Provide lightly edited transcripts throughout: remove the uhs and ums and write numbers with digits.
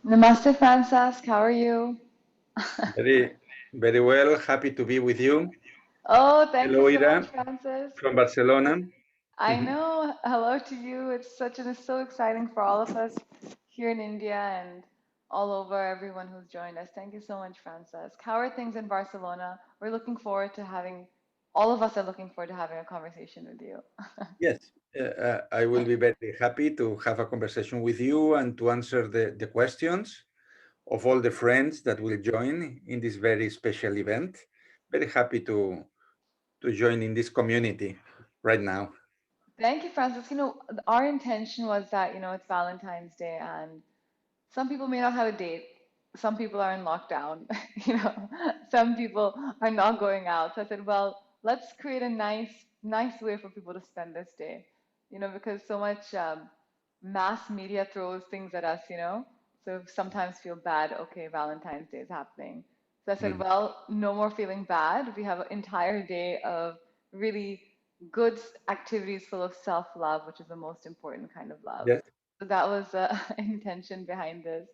Namaste, Francesc. How are you? Very, very well. Happy to be with you. Oh, thank you Hello, so Ira, much, Francis. from Barcelona. I know. Hello to you. It's so exciting for all of us here in India and all over everyone who's joined us. Thank you so much, Francis. How are things in Barcelona? We're looking forward to having, all of us are looking forward to having a conversation with you. Yes, I will be very happy to have a conversation with you and to answer the questions of all the friends that will join in this very special event. Very happy to join in this community right now. Thank you, Francis. Our intention was that, it's Valentine's Day and some people may not have a date. Some people are in lockdown. You know, some people are not going out. So I said, well, let's create a nice way for people to spend this day. Because so much mass media throws things at us. So sometimes feel bad. Okay, Valentine's Day is happening. So I said, Mhm. well, no more feeling bad. We have an entire day of really good activities full of self-love, which is the most important kind of love. Yes. So that was the intention behind this.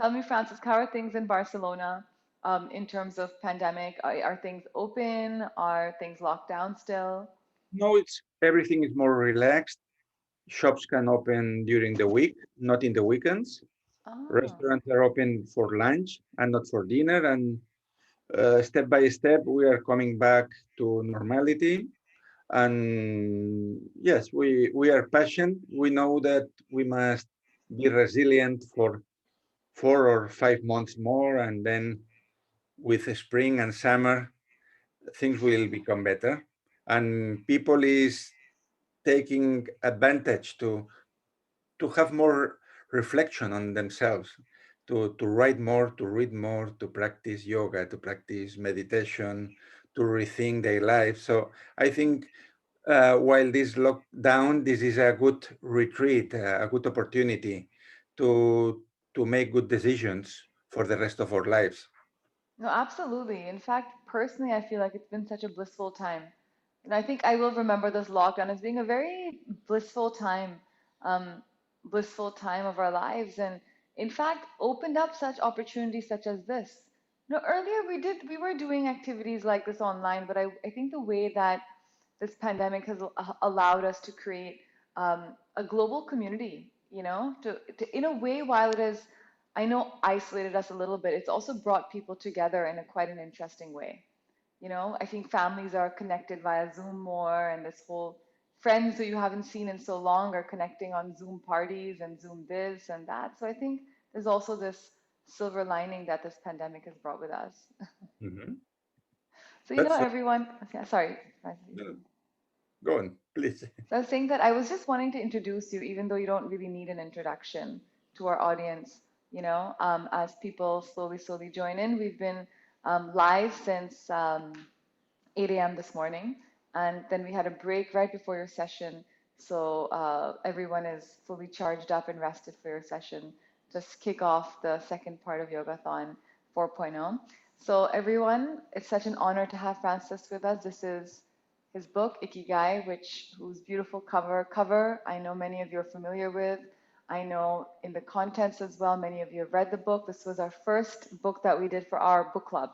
Tell me, Francis, how are things in Barcelona in terms of pandemic? Are things open? Are things locked down still? No, it's everything is more relaxed. Shops can open during the week, not in the weekends. Oh, Restaurants are open for lunch and not for dinner, and step by step, we are coming back to normality. And yes, we are patient. We know that we must be resilient for 4 or 5 months more, and then with spring and summer, things will become better. And people is taking advantage to have more reflection on themselves, to write more, to read more, to practice yoga, to practice meditation, to rethink their life. So I think while this lockdown, this is a good retreat, a good opportunity to to make good decisions for the rest of our lives. no, absolutely. In fact, personally, I feel like it's been such a blissful time. And I think I will remember this lockdown as being a very blissful time, um, blissful time of our lives, and in fact, opened up such opportunities such as this. Earlier we were doing activities like this online, but I think the way that this pandemic has allowed us to create a global community, to in a way, while it has, I know, isolated us a little bit, it's also brought people together in a quite an interesting way. I think families are connected via Zoom more, and this whole friends who you haven't seen in so long are connecting on Zoom parties and Zoom this and that. So I think there's also this silver lining that this pandemic has brought with us. Mhm. So, That's so. everyone, yeah, sorry, Francis. No, go on, please. So I was saying that I was just wanting to introduce you, even though you don't really need an introduction to our audience, as people slowly join in. We've been live since 8 a.m. this morning, and then we had a break right before your session. So everyone is fully charged up and rested for your session. Just kick off the second part of Yogathon 4.0. So everyone, it's such an honor to have Francis with us. This is his book Ikigai, whose beautiful cover I know many of you are familiar with. I know in the contents as well, many of you have read the book. This was our first book that we did for our book club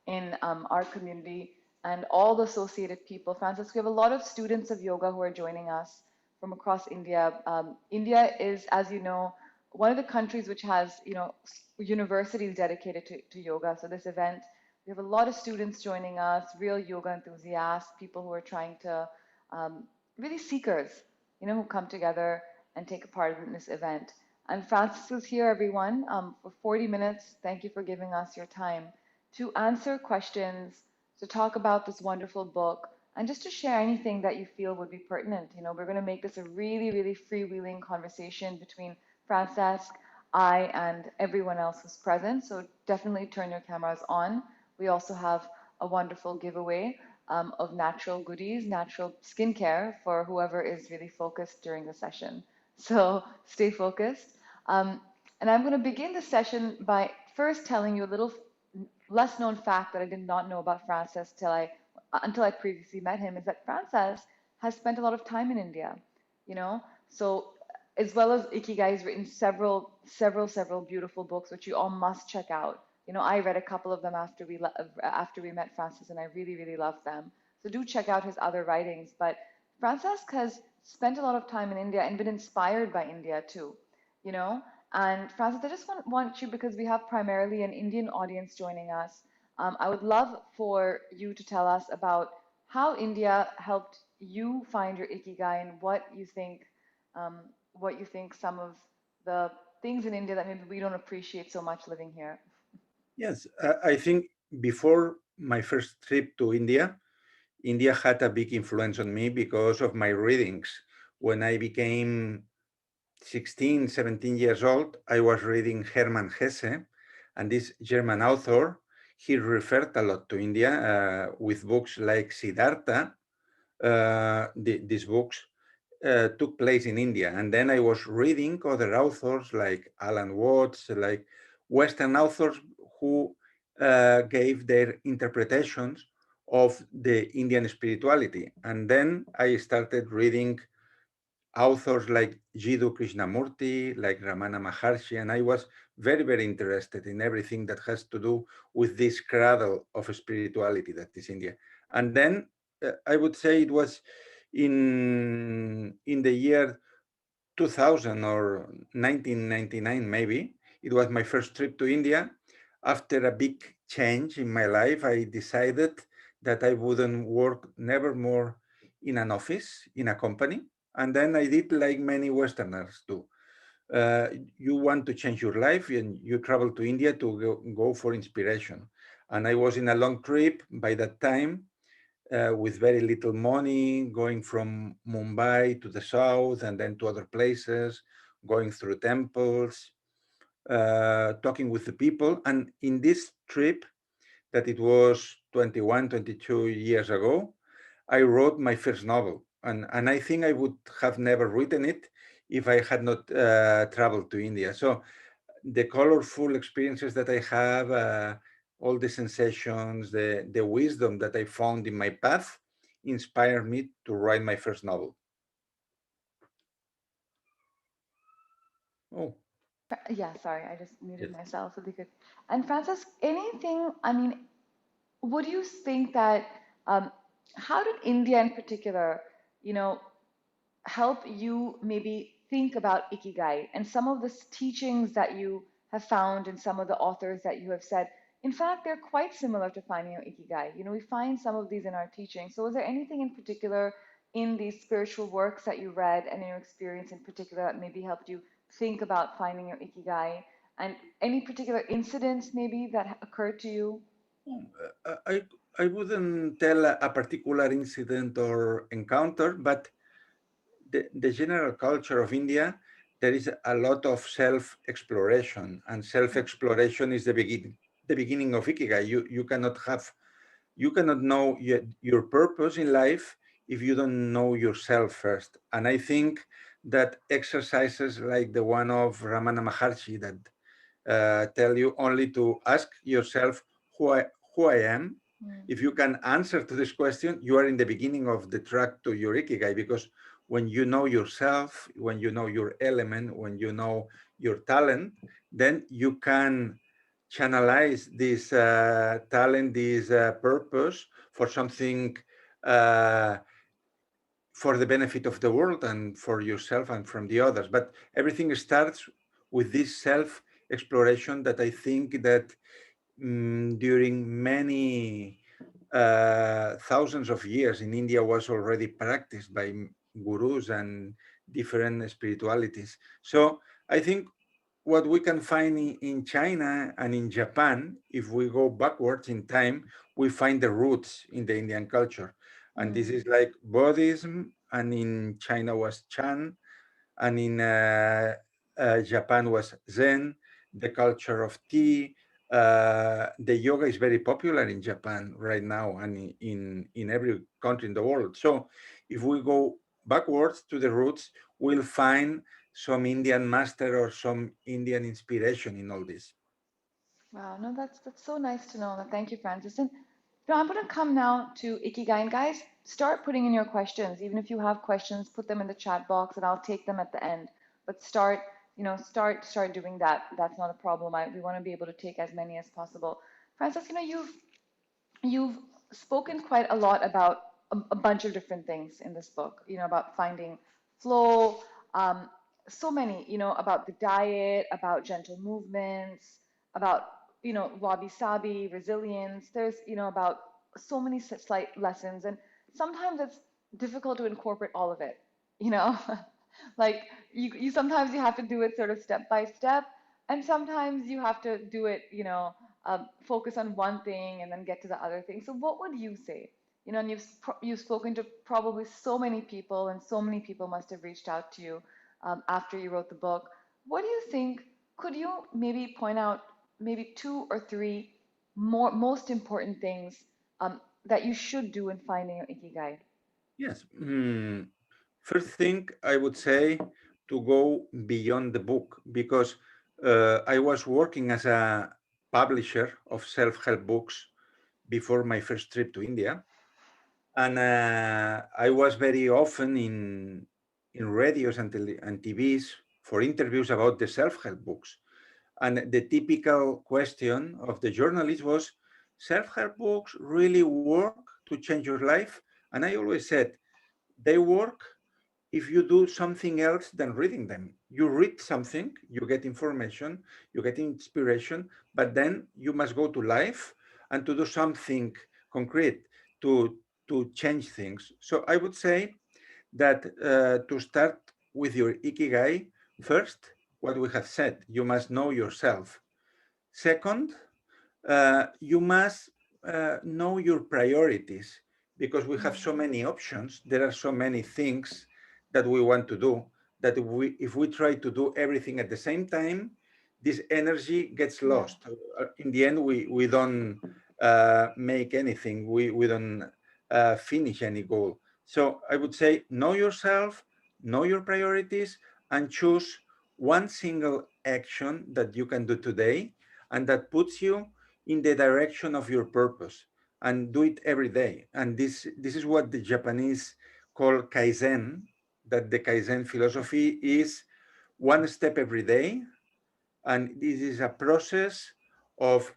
in our community and all the associated people. Francis, we have a lot of students of yoga who are joining us from across India. India is, as you know, one of the countries which has, universities dedicated to yoga. So this event, we have a lot of students joining us, real yoga enthusiasts, people who are trying to, really seekers, who come together and take a part in this event. And Francis is here, everyone, for 40 minutes. Thank you for giving us your time to answer questions, to talk about this wonderful book, and just to share anything that you feel would be pertinent. We're going to make this a really freewheeling conversation between Francesc, I, and everyone else who's present. So definitely turn your cameras on. We also have a wonderful giveaway of natural goodies, natural skincare for whoever is really focused during the session. So stay focused. Um, and I'm going to begin the session by first telling you a little less known fact that I did not know about Francis until I previously met him is that Francis has spent a lot of time in India. You know, so as well as Ikigai has written several beautiful books, which you all must check out. You know, I read a couple of them after we met Francis, and I really loved them. So do check out his other writings. But Francesc has spent a lot of time in India and been inspired by India too. You know, and Francis, I just want you, because we have primarily an Indian audience joining us. I would love for you to tell us about how India helped you find your Ikigai and um, what you think some of the things in India that maybe we don't appreciate so much living here. Yes, I think before my first trip to India, India had a big influence on me because of my readings. When I became 16, 17 years old, I was reading Hermann Hesse, and this German author, he referred a lot to India with books like Siddhartha. These books took place in India. And then I was reading other authors like Alan Watts, like Western authors who gave their interpretations of the Indian spirituality. And then I started reading authors like Jiddu Krishnamurti, like Ramana Maharshi, and I was very interested in everything that has to do with this cradle of spirituality that is India. And then I would say it was in the year 2000 or 1999 maybe. It was my first trip to India. After a big change in my life, I decided that I wouldn't work never more in an office, in a company. And then I did like many Westerners do. Uh, you want to change your life and you travel to India to go for inspiration. And I was in a long trip by that time with very little money, going from Mumbai to the south and then to other places, going through temples, talking with the people. And in this trip, that it was 21, 22 years ago, I wrote my first novel. And I think I would have never written it if I had not traveled to India. So the colorful experiences that I have, all the sensations, the wisdom that I found in my path inspired me to write my first novel. Oh, Yeah, sorry, I just muted yes. myself so they could. And Francis, anything, I mean, would you think that, um, how did India in particular, you know, help you maybe think about Ikigai and some of the teachings that you have found in some of the authors that you have said? In fact, they're quite similar to finding your Ikigai. You know, we find some of these in our teachings. So, was there anything in particular in these spiritual works that you read and in your experience in particular that maybe helped you think about finding your Ikigai? And any particular incidents maybe that occurred to you? I wouldn't tell a particular incident or encounter, but the general culture of India, there is a lot of self-exploration, and self-exploration is the beginning of Ikigai. You cannot know your purpose in life if you don't know yourself first. And I think that exercises like the one of Ramana Maharshi that tell you only to ask yourself who I am. Mm. If you can answer to this question, you are in the beginning of the track to your Ikigai, because when you know yourself, when you know your element, when you know your talent, then you can channelize this talent, this purpose for something uh, for the benefit of the world and for yourself and from the others. But everything starts with this self exploration that I think that during many thousands of years in India was already practiced by gurus and different spiritualities. So I think what we can find in China and in Japan, if we go backwards in time, we find the roots in the Indian culture. And this Mm. is like Buddhism, and in China was Chan, and in Japan was Zen, the culture of tea. The yoga is very popular in Japan right now and in every country in the world. So if we go backwards to the roots, we'll find some Indian master or some Indian inspiration in all this. Wow, no, that's so nice to know. Thank you, Francis. And I'm going to come now to Ikigai. And guys, start putting in your questions. Even if you have questions, put them in the chat box, and I'll take them at the end. but start doing that. That's not a problem. We want to be able to take as many as possible. Francis, you've spoken quite a lot about a bunch of different things in this book, about finding flow, um, so many, about the diet, about gentle movements, about, wabi sabi, resilience. There's, about so many slight lessons. And sometimes it's difficult to incorporate all of it, you know? Like you sometimes you have to do it sort of step by step, and sometimes you have to do it, focus on one thing and then get to the other thing. So what would you say? And you've spoken to probably so many people, and so many people must have reached out to you after you wrote the book. What do you think? Could you maybe point out maybe two or three most important things that you should do in finding your ikigai? Yes. First thing I would say to go beyond the book because I was working as a publisher of self-help books before my first trip to India, and I was very often in radios and TVs for interviews about the self-help books. And the typical question of the journalist was, self-help books really work to change your life? And I always said, they work if you do something else than reading them. You read something, you get information, you get inspiration, but then you must go to life and to do something concrete to change things. So I would say that to start with your ikigai, first, what we have said, you must know yourself. Second, you must know your priorities because we have so many options. There are so many things that we want to do that if we try to do everything at the same time, this energy gets Yeah. lost. In the end, we don't make anything. We don't finish any goal. So I would say know yourself, know your priorities, and choose one single action that you can do today and that puts you in the direction of your purpose, and do it every day. And this is what the Japanese call kaizen, that the kaizen philosophy is one step every day, and this is a process of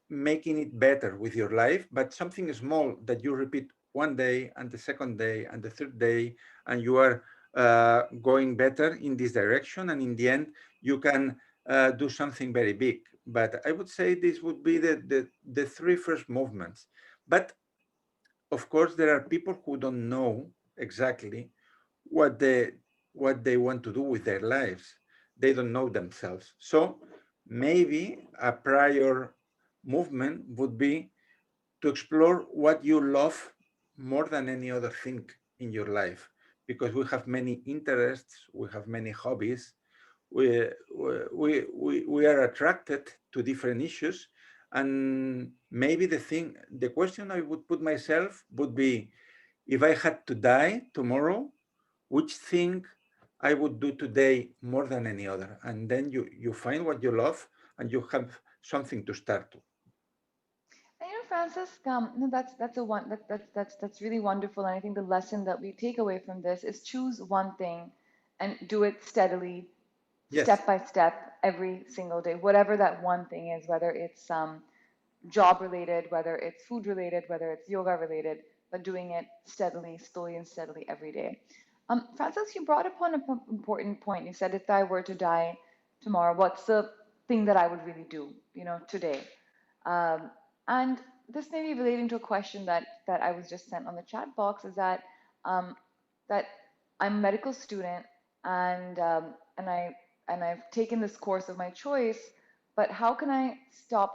making it better with your life, but something small that you repeat one day and the second day and the third day, and you are going better in this direction. And in the end, you can do something very big. But I would say this would be the three first movements. But of course, there are people who don't know exactly what they what they want to do with their lives. They don't know themselves. So maybe a prior movement would be to explore what you love more than any other thing in your life, because we have many interests, we have many hobbies, we are attracted to different issues. And maybe the question I would put myself would be, if I had to die tomorrow, which thing I would do today more than any other? And then you find what you love and you have something to start to. And Francis, no, that's a one that's really wonderful. And I think the lesson that we take away from this is choose one thing and do it steadily, Yes, step by step, every single day, whatever that one thing is, whether it's job related, whether it's food related, whether it's yoga related, but doing it steadily, slowly, and steadily every day. Francis, you brought upon an important point. You said, if I were to die tomorrow, what's the thing that I would really do, today? Um, and this may be relating to a question that I was just sent on the chat box. Is um, that I'm a medical student, and I've taken this course of my choice, but how can I start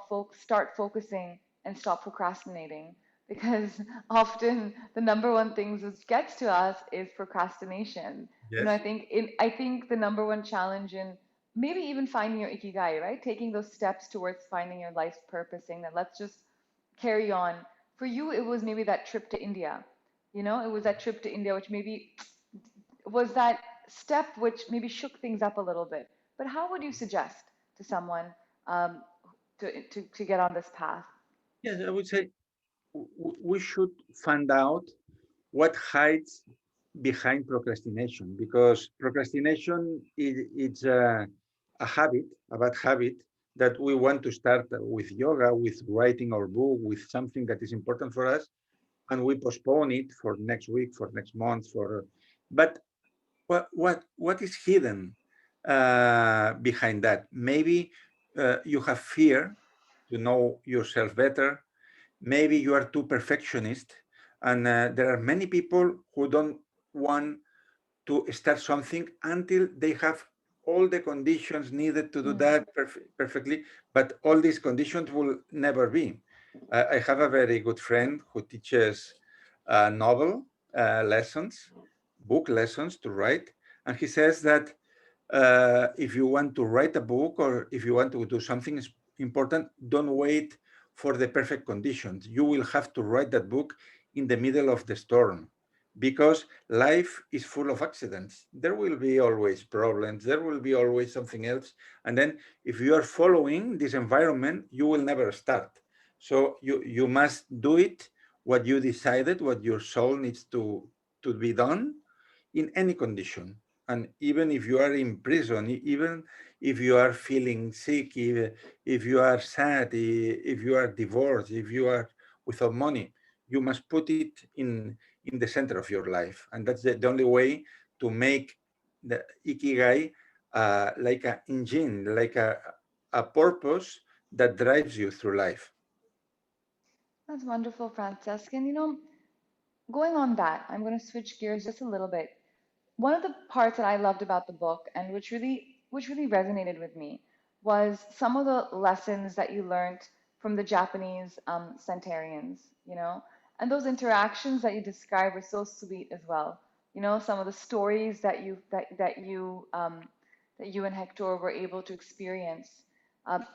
focusing and stop procrastinating? Because often the number one things which gets to us is procrastination. I yes, think the number one challenge in maybe even finding your ikigai, right? Taking those steps towards finding your life's purpose, saying that let's just carry on. For you, it was maybe that trip to India. It was that trip to India, which maybe was that step which maybe shook things up a little bit. But how would you suggest to someone um, to get on this path? yes. I would say we should find out what hides behind procrastination, because procrastination it's a habit, a bad habit that we want to start with yoga, with writing our book, with something that is important for us, and we postpone it for next week, for next month, for. But what is hidden behind that? Maybe you have fear to know yourself better. Maybe you are too perfectionist, and there are many people who don't want to start something until they have all the conditions needed to do Mm. that perfectly. But all these conditions will never be. I have a very good friend who teaches novel lessons, book lessons to write, and he says that if you want to write a book or if you want to do something important, don't wait for the perfect conditions. You will have to write that book in the middle of the storm, because life is full of accidents. There will be always problems. There will be always something else. And then if you are following this environment, you will never start. So you must do it, what you decided, what your soul needs to be done in any condition. And even if you are in prison, even if you are feeling sick, if you are sad, if you are divorced, if you are without money, you must put it in the center of your life. And that's the only way to make the Ikigai like an engine, like a purpose that drives you through life. That's wonderful, Francesc. And going on that, I'm going to switch gears just a little bit. One of the parts that I loved about the book and which really resonated with me was some of the lessons that you learned from the Japanese centenarians, and those interactions that you described were so sweet as well. Some of the stories that you and Hector were able to experience. Um,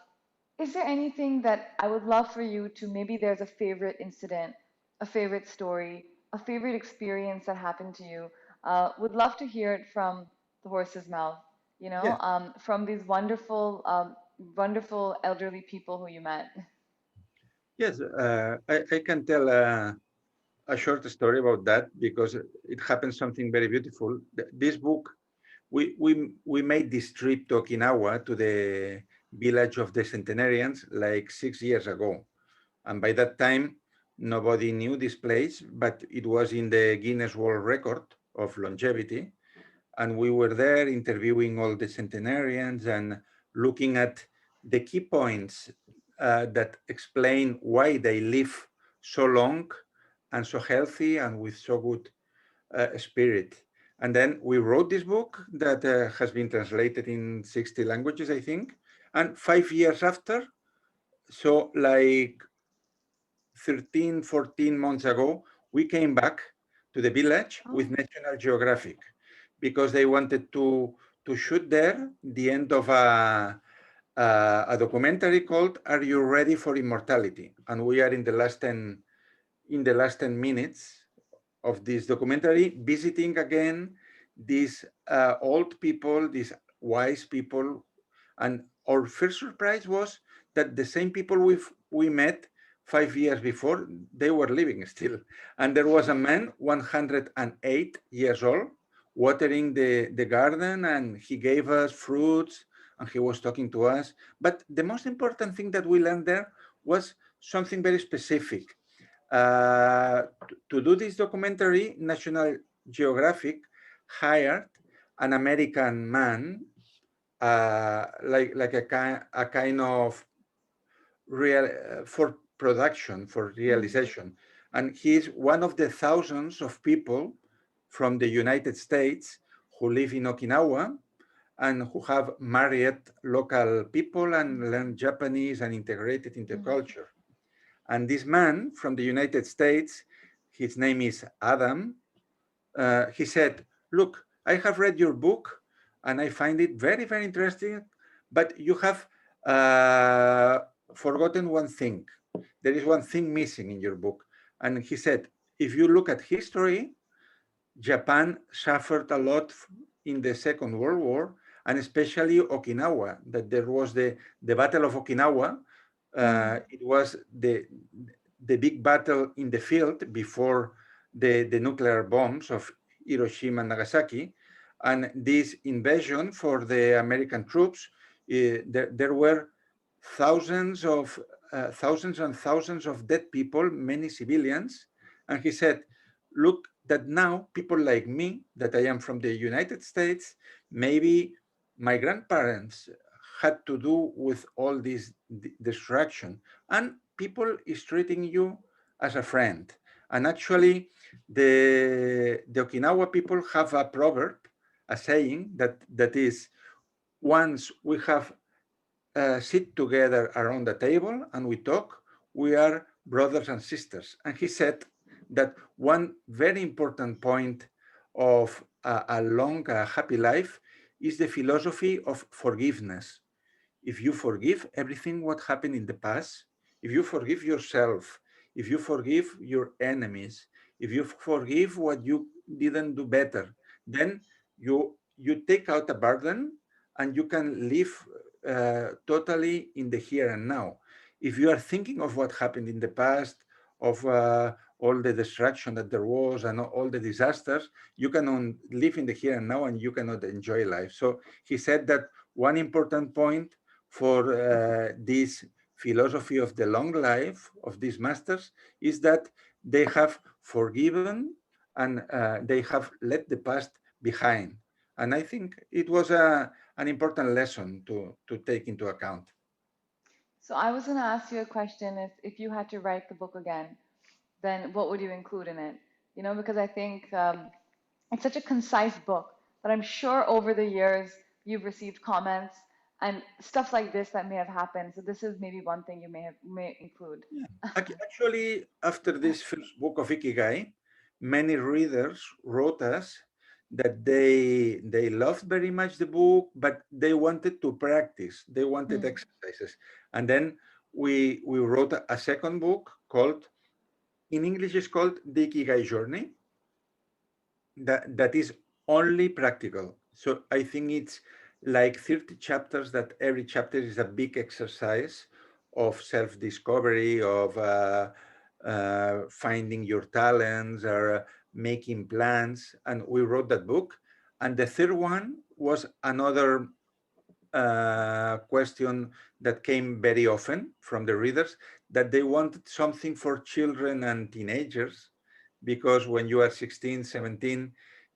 is there anything that I would love for you to maybe there's a favorite incident, a favorite story, a favorite experience that happened to you? Would love to hear it from the horse's mouth, Yes, from these wonderful elderly people who you met. yes, I can tell a short story about that because it happened something very beautiful. This book, we made this trip to Okinawa, to the village of the centenarians, like 6 years ago. And by that time, nobody knew this place, but it was in the Guinness World Record of longevity. And we were there interviewing all the centenarians and looking at the key points that explain why they live so long and so healthy and with so good spirit. And then we wrote this book that has been translated in 60 languages, I think. And 5 years after, so like 13, 14 months ago, we came back to the village with Oh. National Geographic because they wanted to shoot there the end of a documentary called "Are You Ready for Immortality?" And we are in the last 10 minutes of this documentary, visiting again these old people, these wise people. And our first surprise was that the same people we met 5 years before, they were living still. And there was a man, 108 years old, watering the garden, and he gave us fruits and he was talking to us. But the most important thing that we learned there was something very specific. To do this documentary, National Geographic hired an American man, like a kind of real for production, for Mm. realization, and he's one of the thousands of people from the United States who live in Okinawa and who have married local people and learned Japanese and integrated into Mm. culture. And this man from the United States, his name is Adam, he said, "Look, I have read your book and I find it very, very interesting, but you have uh, forgotten one thing. There is one thing missing in your book." And he said, "If you look at history, Japan suffered a lot in the Second World War, and especially Okinawa, that there was the Battle of Okinawa. Mm. It was the big battle in the field before the nuclear bombs of Hiroshima and Nagasaki. And this invasion for the American troops, there were thousands of thousands and thousands of dead people, many civilians. And he said, look, that now people like me, that I am from the United States, maybe my grandparents had to do with all this destruction. And people is treating you as a friend. And actually, the Okinawa people have a proverb, a saying that is, once we have sit together around the table and we talk, we are brothers and sisters. And he said that one very important point of a long, happy life is the philosophy of forgiveness. If you forgive everything what happened in the past, if you forgive yourself, if you forgive your enemies, if you forgive what you didn't do better, then you take out a burden and you can live totally in the here and now. If you are thinking of what happened in the past, of all the destruction that there was and all the disasters, you cannot live in the here and now and you cannot enjoy life. So he said that one important point for this philosophy of the long life of these masters is that they have forgiven and they have let the past behind. And I think it was an important lesson to take into account. So I was going to ask you a question. If you had to write the book again, then what would you include in it? You know, because I think it's such a concise book, but I'm sure over the years you've received comments and stuff like this that may have happened. So this is maybe one thing you may include. Yeah. Actually, after this first book of Ikigai, many readers wrote us that they loved very much the book, but they wanted to practice. They wanted Mm. exercises, and then we wrote a second book called, in English, is called The Ikigai Journey. That is only practical. So I think it's like 30 chapters that every chapter is a big exercise of self-discovery, of finding your talents or making plans. And we wrote that book. And the third one was another question that came very often from the readers, that they wanted something for children and teenagers, because when you are 16, 17,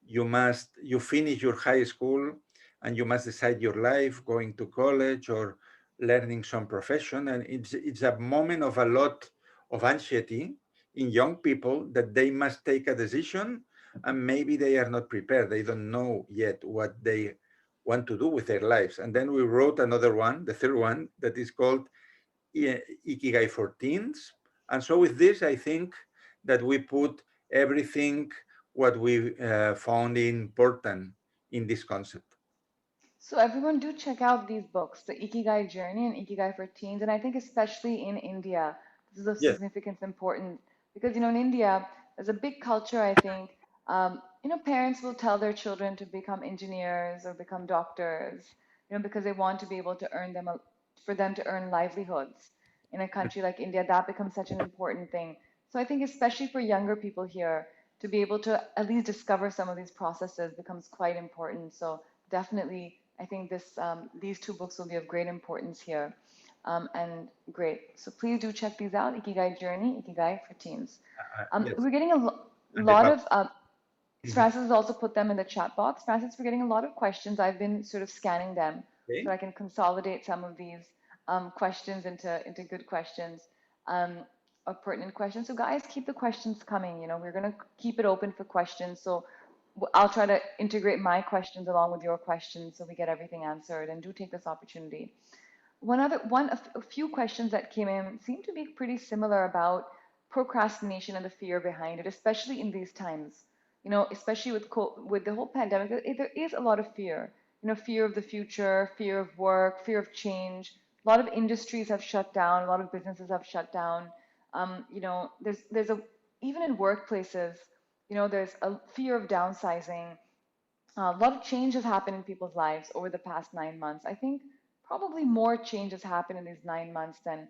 you finish your high school and you must decide your life, going to college or learning some profession. And it's a moment of a lot of anxiety in young people, that they must take a decision and maybe they are not prepared. They don't know yet what they want to do with their lives. And then we wrote another one, the third one, that is called Ikigai for Teens. And so with this, I think that we put everything what we found important in this concept. So everyone do check out these books, The Ikigai Journey and Ikigai for Teens. And I think especially in India, this is of Yes. significance important because, you know, in India, there's a big culture, I think. You know, parents will tell their children to become engineers or become doctors, you know, because they want to be able to earn them, for them to earn livelihoods. In a country like India, that becomes such an important thing. So I think especially for younger people here, to be able to at least discover some of these processes becomes quite important. So definitely, I think these two books will be of great importance here. And great. So please do check these out, Ikigai Journey, Ikigai for Teens. Yes. We're getting a And the lot pub. of, Mhm. Francis has also put them in the chat box. Francis, we're getting a lot of questions. I've been sort of scanning them so Okay. I can consolidate some of these questions into good questions um, or pertinent questions. So guys, keep the questions coming. You know, we're going to keep it open for questions. So I'll try to integrate my questions along with your questions so we get everything answered. And do take this opportunity. A few questions that came in seem to be pretty similar about procrastination and the fear behind it, especially in these times. You know, especially with the whole pandemic, there is a lot of fear. You know, fear of the future, fear of work, fear of change. A lot of industries have shut down. A lot of businesses have shut down. You know, there's a even in workplaces, you know, there's a fear of downsizing. A lot of change has happened in people's lives over the past 9 months. I think probably more change has happened in these 9 months than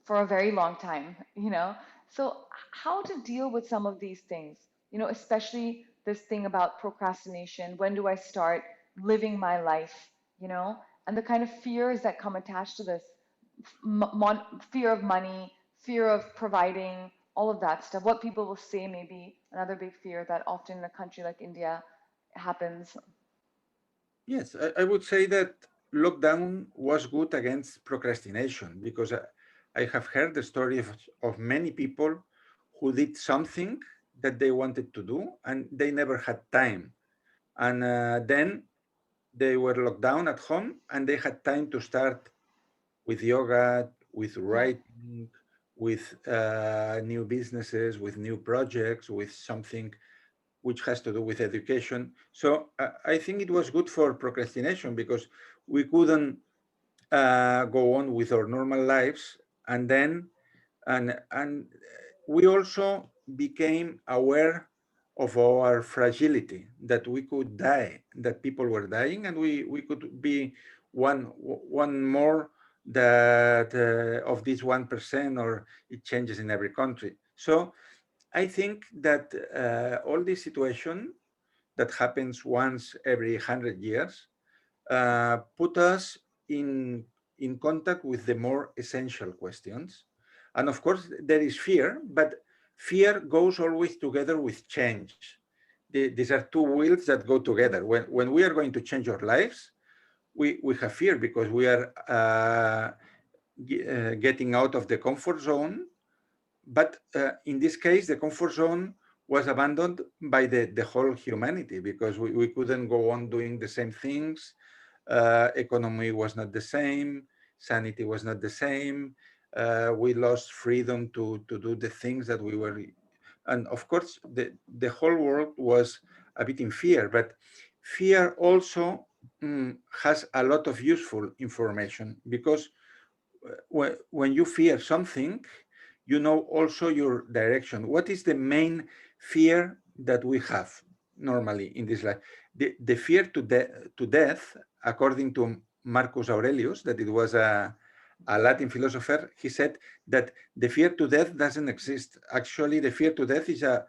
for a very long time, you know? So, how to deal with some of these things, you know, especially this thing about procrastination. When do I start living my life? And the kind of fears that come attached to this, fear of money, fear of providing, all of that stuff. What people will say may be another big fear that often in a country like India happens. Yes, I would say that lockdown was good against procrastination because I have heard the story of many people who did something that they wanted to do and they never had time. And then they were locked down at home and they had time to start with yoga, with Yeah. writing, with new businesses, with new projects, with something which has to do with education. So I think it was good for procrastination because we couldn't go on with our normal lives, and then and we also became aware of our fragility, that we could die, that people were dying, and we could be one more that of this 1%, or it changes in every country. So I think that all this situation that happens once every 100 years put us in contact with the more essential questions. And of course, there is fear, but fear goes always together with change. These are two wheels that go together. When we are going to change our lives, we have fear because we are getting out of the comfort zone. But in this case, the comfort zone was abandoned by the whole humanity because we couldn't go on doing the same things. Economy was not the same, sanity was not the same. We lost freedom to do the things that we were. And of course, the whole world was a bit in fear, but fear also has a lot of useful information because when you fear something, you know also your direction. What is the main fear that we have normally in this life? The fear to death, according to Marcus Aurelius, that it was a Latin philosopher, he said that the fear to death doesn't exist. Actually, the fear to death is a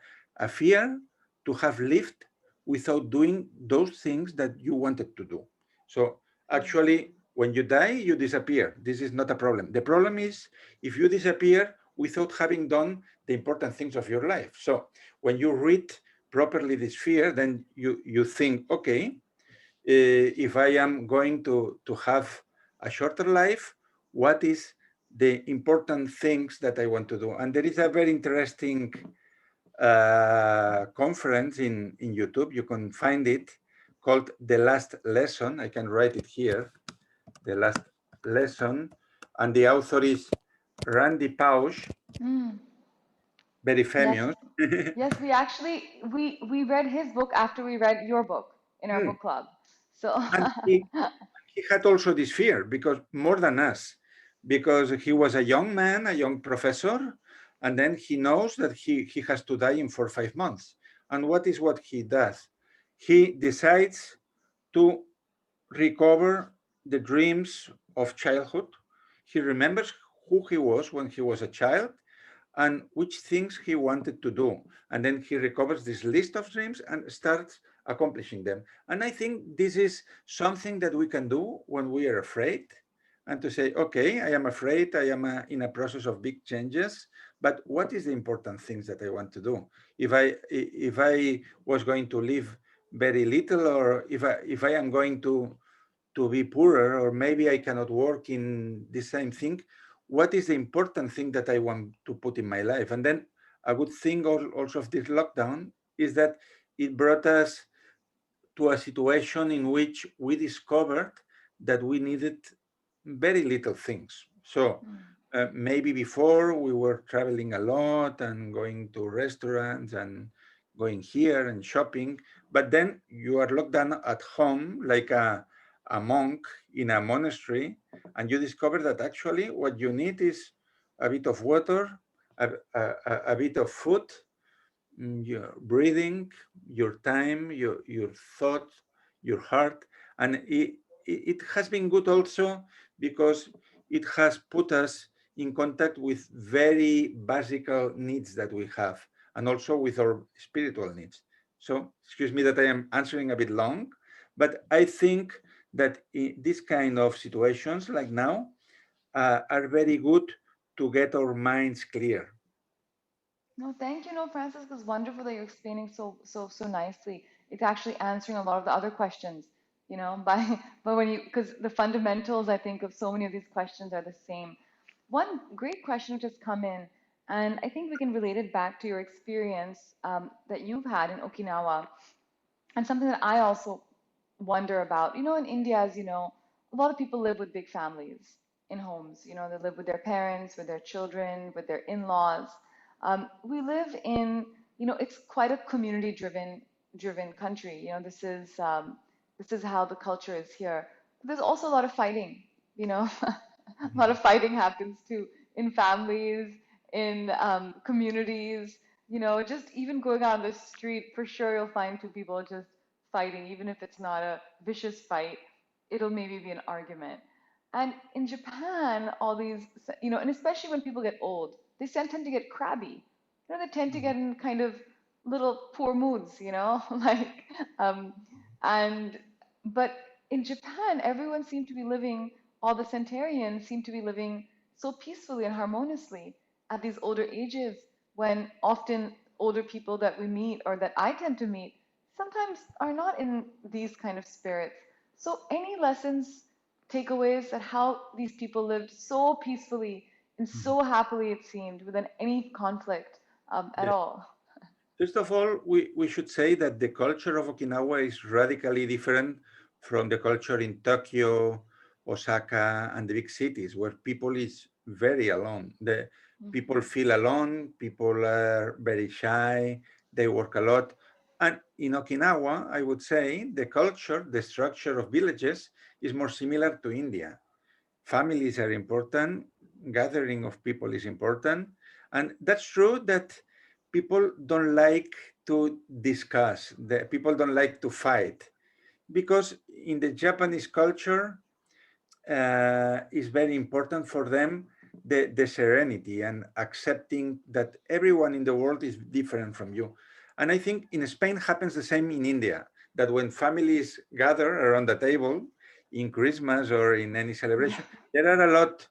fear to have lived without doing those things that you wanted to do. So actually, when you die, you disappear. This is not a problem. The problem is if you disappear without having done the important things of your life. So when you read properly this fear, then you think, okay, if I am going to have a shorter life, what is the important things that I want to do? And there is a very interesting conference in YouTube. You can find it, called The Last Lesson. I can write it here, The Last Lesson. And the author is Randy Pausch, Mm. very Yes. famous. Yes, we read his book after we read your book in our Mm. book club. So And he had also this fear, because more than us, because he was a young man, a young professor, and then he knows that he has to die in 4 or 5 months. And what he does? He decides to recover the dreams of childhood. He remembers who he was when he was a child and which things he wanted to do. And then he recovers this list of dreams and starts accomplishing them. And I think this is something that we can do when we are afraid, and to say, okay, I am afraid, I am in a process of big changes, but what is the important things that I want to do? If I was going to live very little, or if I am going to be poorer, or maybe I cannot work in the same thing, what is the important thing that I want to put in my life? And then a good thing also of this lockdown is that it brought us to a situation in which we discovered that we needed very little things. So maybe before we were traveling a lot and going to restaurants and going here and shopping, but then you are locked down at home like a monk in a monastery, and you discover that actually what you need is a bit of water, a bit of food, your breathing, your time, your thought, your heart. And it has been good also because it has put us in contact with very basic needs that we have, and also with our spiritual needs. So excuse me that I am answering a bit long, but I think that in this kind of situations like now are very good to get our minds clear. No, thank you. No, Francis, it's wonderful that you're explaining so nicely. It's actually answering a lot of the other questions, by but when you because the fundamentals I think of so many of these questions are the same. One great question which has come in, and I think we can relate it back to your experience that you've had in Okinawa, and something that I also wonder about. In India, as you know, a lot of people live with big families in homes. They live with their parents, with their children, with their in-laws. We live in, it's quite a community driven country. This is how the culture is here. But there's also a lot of fighting. A lot of fighting happens too in families, in communities. Just even going on the street, for sure you'll find two people just fighting, even if it's not a vicious fight, it'll maybe be an argument. And in Japan, all these, and especially when people get old, they tend to get crabby. They tend to get in kind of little poor moods, like, um, and, but in Japan, everyone seemed to be living, all the centenarians seem to be living so peacefully and harmoniously at these older ages, when often older people that we meet or that I tend to meet sometimes are not in these kind of spirits. So, any lessons, takeaways that how these people lived so peacefully and so happily, it seemed, without any conflict at Yes. all? First of all, we should say that the culture of Okinawa is radically different from the culture in Tokyo, Osaka, and the big cities, where people is very alone. The people Hmm. feel alone, people are very shy, they work a lot. And in Okinawa, I would say the culture, the structure of villages is more similar to India. Families are important, gathering of people is important, and that's true that people don't like to discuss, that people don't like to fight, because in the Japanese culture is very important for them, the serenity and accepting that everyone in the world is different from you. And I think in Spain happens the same in India, that when families gather around the table in Christmas or in any Yeah, celebration, there are a lot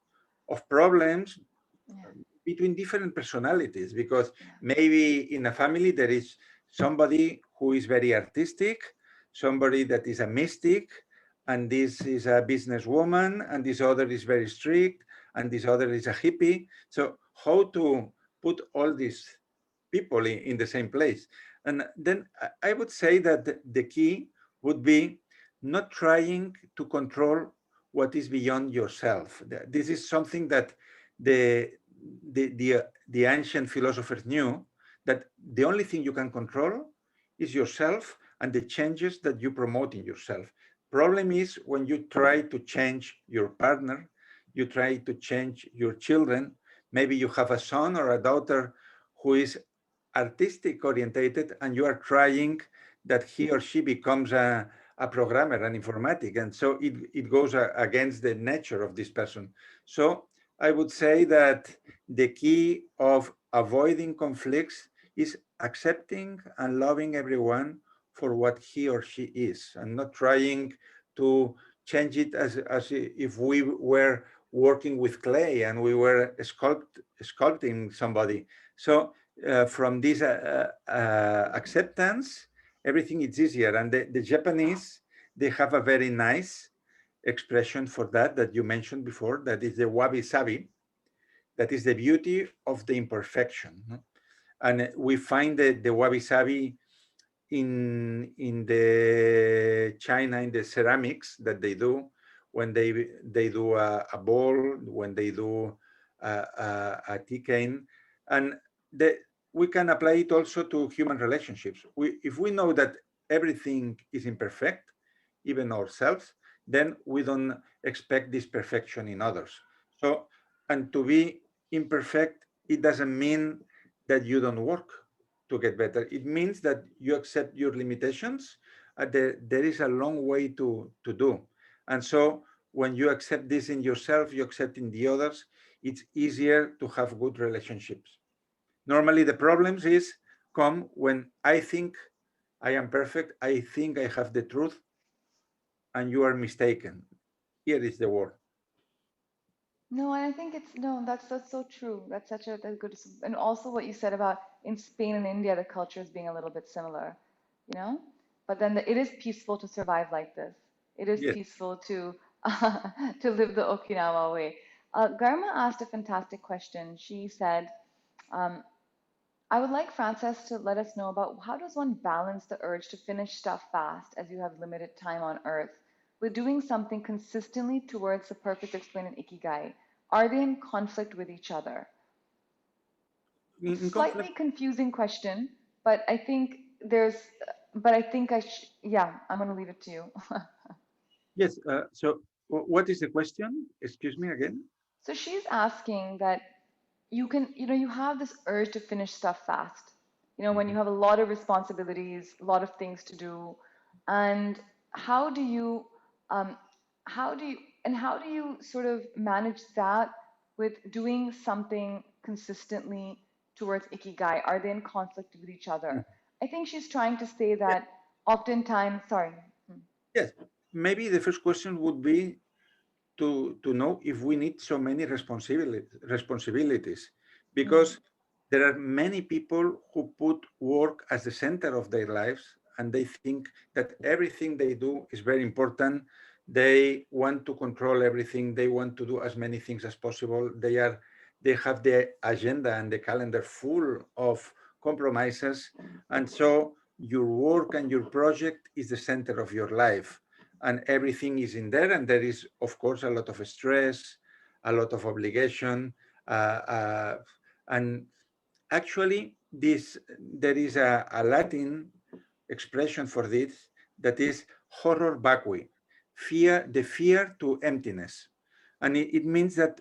of problems yeah, between different personalities, because yeah, maybe in a family there is somebody who is very artistic, somebody that is a mystic, and this is a businesswoman, and this other is very strict, and this other is a hippie. So how to put all these people in the same place? And then I would say that the key would be not trying to control what is beyond yourself. This is something that the the ancient philosophers knew, that the only thing you can control is yourself and the changes that you promote in yourself. Problem is when you try to change your partner, you try to change your children. Maybe you have a son or a daughter who is artistic orientated, and you are trying that he or she becomes a programmer, an informatic, and so it goes against the nature of this person. So I would say that the key of avoiding conflicts is accepting and loving everyone for what he or she is, and not trying to change it as if we were working with clay and we were sculpting somebody. So from this acceptance, everything is easier. And the Japanese, they have a very nice expression for that that you mentioned before, that is the wabi sabi, that is the beauty of the imperfection. No? And we find the wabi sabi in the China, in the ceramics that they do, when they do a bowl, when they do a tea cane, and the, we can apply it also to human relationships. If we know that everything is imperfect, even ourselves, then we don't expect this perfection in others. So, and to be imperfect, it doesn't mean that you don't work to get better. It means that you accept your limitations. There is a long way to do. And so when you accept this in yourself, you accept in the others, it's easier to have good relationships. Normally the problems is come when I think I am perfect. I think I have the truth, and you are mistaken. Here is the word. No, and I think it's no, that's so true. That's such a good, and also what you said about in Spain and India, the cultures being a little bit similar, you know? But then it is peaceful to survive like this. It is Yes. peaceful to to live the Okinawa way. Garma asked a fantastic question. She said, um, I would like Frances to let us know about how does one balance the urge to finish stuff fast as you have limited time on Earth with doing something consistently towards the purpose explained in Ikigai? Are they in conflict with each other? It's a In conflict. slightly confusing question, but I think there's, but I think yeah, I'm going to leave it to you. Yes. So, what is the question? Excuse me again. So she's asking that you have this urge to finish stuff fast. When you Mhm. have a lot of responsibilities, a lot of things to do, and how do you, um, how do you sort of manage that with doing something consistently towards ikigai? Are they in conflict with each other? I think she's trying to say Yeah. that oftentimes, sorry. Yes. Maybe the first question would be to know if we need so many responsibilities, Hmm. because there are many people who put work as the center of their lives, and they think that everything they do is very important. They want to control everything. They want to do as many things as possible. They have the agenda and the calendar full of compromises, and so your work and your project is the center of your life, and everything is in there. And there is, of course, a lot of stress, a lot of obligation, and actually, there is a Latin expression for this that is horror vacui, the fear to emptiness. And it means that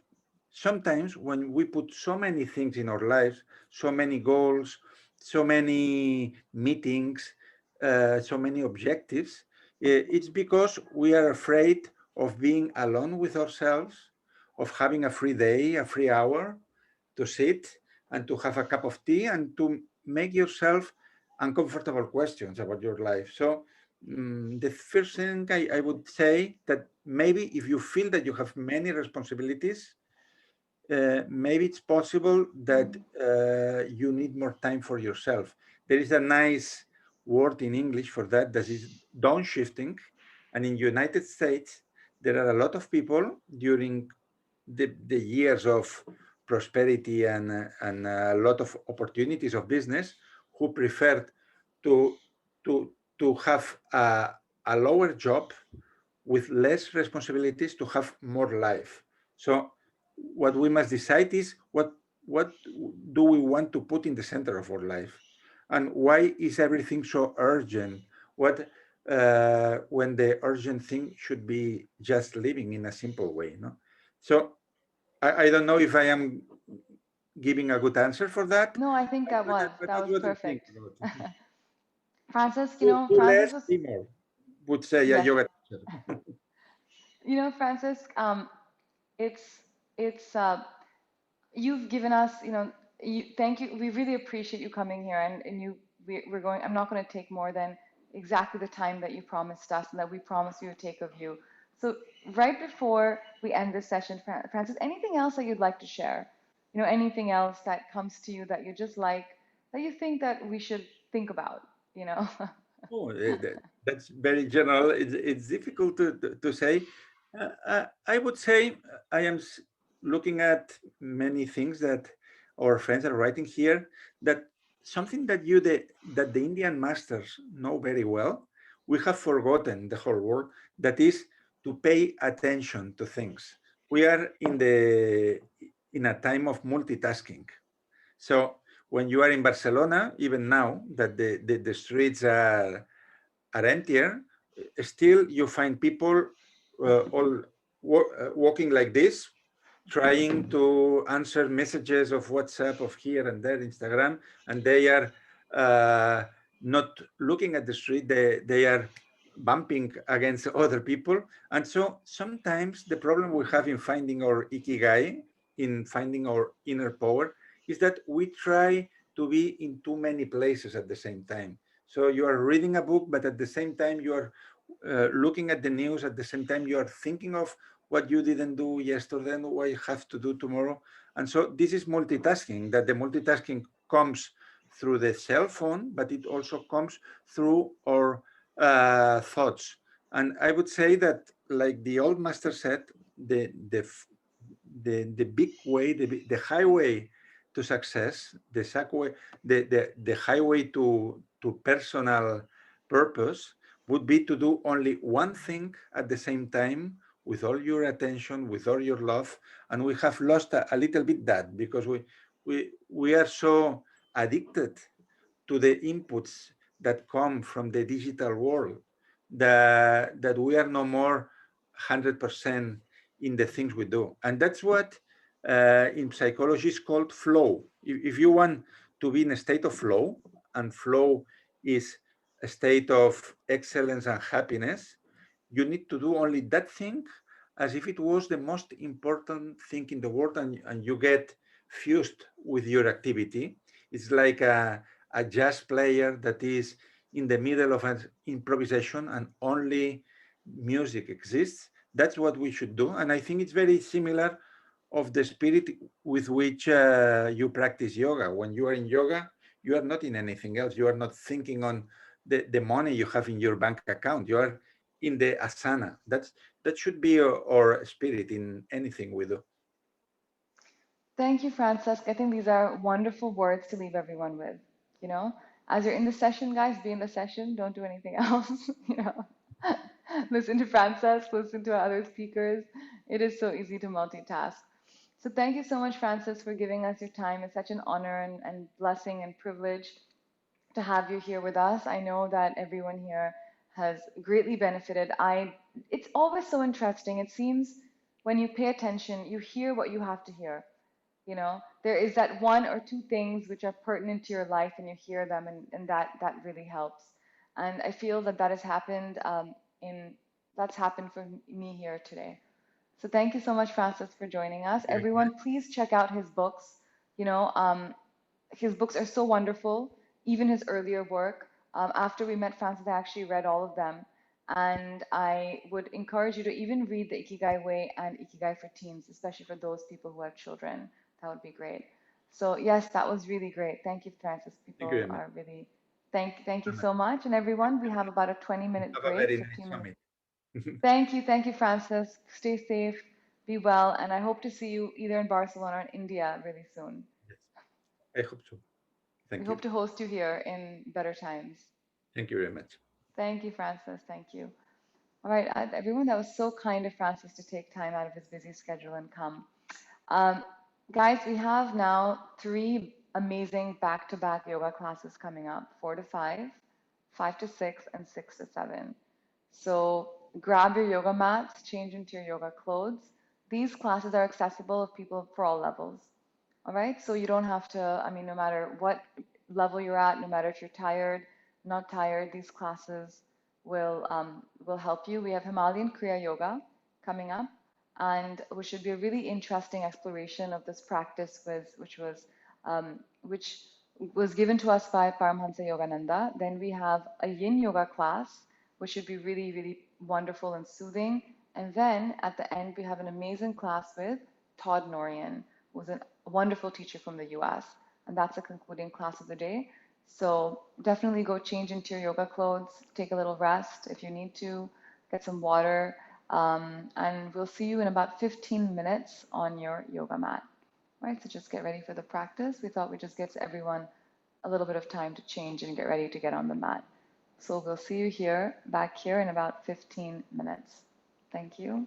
sometimes when we put so many things in our lives, so many goals, so many meetings, so many objectives, it's because we are afraid of being alone with ourselves, of having a free day, a free hour to sit and to have a cup of tea and to make yourself uncomfortable questions about your life. So the first thing I would say that maybe if you feel that you have many responsibilities, maybe it's possible that you need more time for yourself. There is a nice word in English for that, that is downshifting. And in United States, there are a lot of people during the years of prosperity and a lot of opportunities of business who preferred to to have a lower job with less responsibilities to have more life. So what we must decide is what do we want to put in the center of our life, and why is everything so urgent? What when the urgent thing should be just living in a simple way, no? So I don't know if I am giving a good answer for that, No, I think that was but that that's was what I think perfect. about. Francis, Do Francis less, was, be more, would say a yes. yoga teacher. Francis, it's it's you've given us, thank you. We really appreciate you coming here, and we're going. I'm not going to take more than exactly the time that you promised us and that we promised we would take of you. So right before we end this session, Francis, anything else that you'd like to share? Anything else that comes to you that you just like, that you think that we should think about, you know? Oh, that's very general. It's difficult to say. I would say I am looking at many things that our friends are writing here. That something that that the Indian masters know very well. We have forgotten the whole world. That is to pay attention to things. We are in a time of multitasking. So when you are in Barcelona, even now that the streets are emptier, still you find people all walking like this, trying to answer messages of WhatsApp, of here and there, Instagram, and they are uh, not looking at the street. They are bumping against other people. And so sometimes the problem we have in finding our ikigai, in finding our inner power, is that we try to be in too many places at the same time. So you are reading a book, but at the same time you are looking at the news. At the same time you are thinking of what you didn't do yesterday and what you have to do tomorrow. And so this is multitasking, that the multitasking comes through the cell phone, but it also comes through our thoughts. And I would say that, like the old master said, the big way, the highway to success, the highway to personal purpose would be to do only one thing at the same time with all your attention, with all your love. And we have lost a little bit that, because we are so addicted to the inputs that come from the digital world, that we are no more 100% in the things we do. And that's what in psychology is called flow. If you want to be in a state of flow, and flow is a state of excellence and happiness, you need to do only that thing as if it was the most important thing in the world, and you get fused with your activity. It's like a jazz player that is in the middle of an improvisation and only music exists. That's what we should do. And I think it's very similar of the spirit with which you practice yoga. When you are in yoga, you are not in anything else. You are not thinking on the money you have in your bank account. You are in the asana. That should be our spirit in anything we do. Thank you, Francesc. I think these are wonderful words to leave everyone with. You know, as you're in the session, guys, be in the session. Don't do anything else. You know, listen to Francesc, listen to other speakers. It is so easy to multitask. So thank you so much, Francis, for giving us your time. It's such an honor and blessing and privilege to have you here with us. I know that everyone here has greatly benefited. It's always so interesting. It seems when you pay attention, you hear what you have to hear. You know, there is that one or two things which are pertinent to your life, and you hear them, and that really helps. And I feel that that has happened in that's happened for me here today. So thank you so much, Francis, for joining us. Thank you very much. Everyone, please check out his books. You know, his books are so wonderful, even his earlier work. After we met Francis, I actually read all of them. And I would encourage you to even read the Ikigai Way and Ikigai for Teens, especially for those people who have children. That would be great. So yes, that was really great. Thank you, Francis. Thank you People very much. are really thank you so much. And everyone, we have about a 20-minute Have a break, very nice 15 minutes. summit. Thank you, Francis. Stay safe, be well, and I hope to see you either in Barcelona or in India really soon. Yes, I hope so. We Thank you. hope to host you here in better times. Thank you very much. Thank you, Francis. Thank you. All right, everyone, that was so kind of Francis to take time out of his busy schedule and come. Um, Guys, we have now three amazing back-to-back yoga classes coming up, 4 to 5, 5 to 6, and 6 to 7. So grab your yoga mats, change into your yoga clothes. These classes are accessible of people for all levels. All right, so you don't have to, I mean, no matter what level you're at, no matter if you're tired, not tired, these classes will help you. We have Himalayan Kriya Yoga coming up, and which should be a really interesting exploration of this practice, which was given to us by Paramhansa Yogananda. Then we have a Yin Yoga class, which should be really, really wonderful and soothing. And then at the end, we have an amazing class with Todd Norian, who's a wonderful teacher from the US. And that's the concluding class of the day. So definitely go change into your yoga clothes, take a little rest if you need to, get some water, and we'll see you in about 15 minutes on your yoga mat. All right, so just get ready for the practice. We thought we'd just give everyone a little bit of time to change and get ready to get on the mat. So we'll see you back here in about 15 minutes. Thank you.